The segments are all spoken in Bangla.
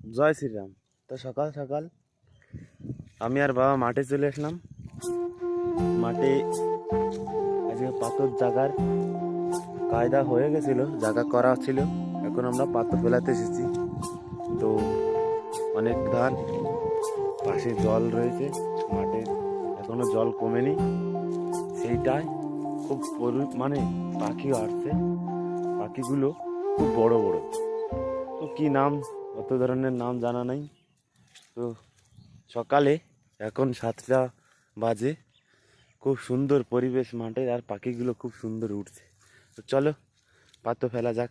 জয় শ্রীরাম। তো সকাল সকাল আমি আর বাবা মাঠে চলে আসলাম। মাঠে আজকে পাথর জাগার কায়দা হয়ে গেছিল, জায়গা করা ছিল। এখন আমরা পাথর ফেলাতে এসেছি। তো অনেক ধান, পাশে জল রয়েছে, মাঠে এখনো জল কমেনি। সেইটায় খুব মানে পাখি আসছে, পাখিগুলো খুব বড় বড়। তো কি নাম, অত ধরনের নাম জানা নাই। তো সকালে এখন 7টা বাজে, খুব সুন্দর পরিবেশ মাঠে, আর পাখিগুলো খুব সুন্দর উঠছে। তো চলো পাথর ফেলা যাক।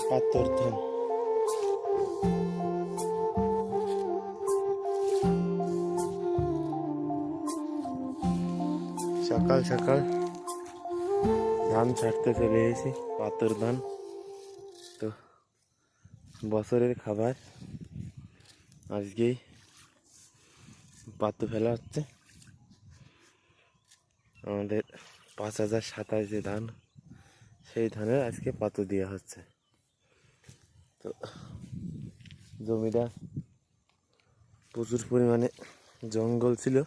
পাথর ধান সকাল সকাল ধান ছাড়তে চলে এসেছি, পাথর ধান। তো বছরের খাবার, আজকেই পাথর ফেলা হচ্ছে। আমাদের 5027 যে ধান, সেই ধানের আজকে পাথর দেওয়া হচ্ছে। তো জমিটা প্রচুর পরিমাণে জঙ্গল ছিল,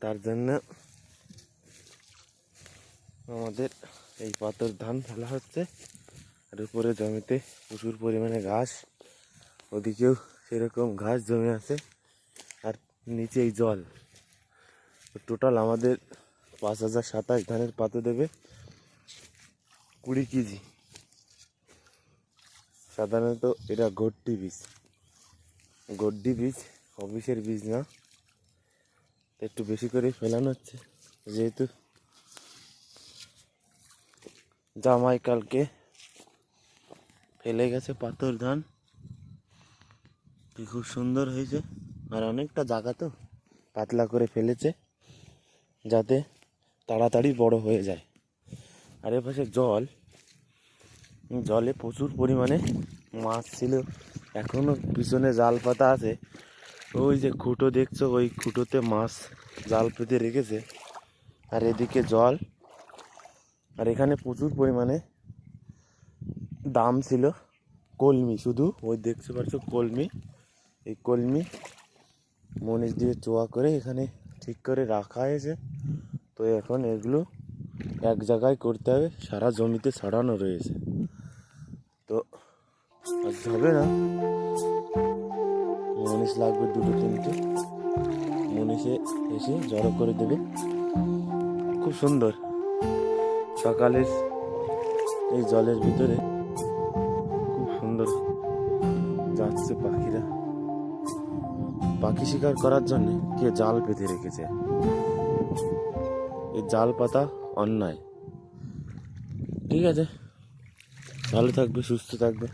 তার জন্য আমাদের এই পাথর ধান ফেলা হচ্ছে। আর উপরে জমিতে প্রচুর পরিমাণে ঘাস, ওদিকেও সেরকম ঘাস জমে আছে, আর নিচেই জল। টোটাল আমাদের 5027 ধানের পাথর দেবে 20 কেজি। সাধারণত এটা গড্ডি বীজ, অফিসের বীজ না। একটু বেশি করে ফেলানো হচ্ছে, যেহেতু জামাই কালকে ফেলে গেছে পাথর ধান। খুব সুন্দর হয়েছে, আর অনেকটা জায়গা তো পাতলা করে ফেলেছে, যাতে তাড়াতাড়ি বড় হয়ে যায়। আর এপাশে জলে প্রচুর পরিমাণে মাছ ছিল। এখনো পিছনে জাল পাতা আছে, ওই যে খুঁটো দেখছো, ওই খুঁটোতে মাছ জাল পেতে রেখেছে। আর এদিকে জল, আর এখানে প্রচুর পরিমাণে দাম ছিল কলমি। শুধু ওই দেখতে পাচ্ছ কলমি, এই কলমি মনিশ দিয়ে চোয়া করে এখানে ঠিক করে রাখা হয়েছে। তো এখন এগুলো এক জায়গায় করতে হবে, সারা জমিতে ছড়ানো রয়েছে। তো আজ হবে না, মনিশ লাগবে 2-3টে। মনীষে এসে জড়ো করে দেবে। খুব সুন্দর সকালের এই জলের ভিতরে, খুব সুন্দর যাচ্ছে পাখিরা। পাখি শিকার করার জন্য কে জাল পেতে রেখেছে। এই জাল পাতা অন্যায়। ঠিক আছে, ভালো থাকবে, সুস্থ থাকবে।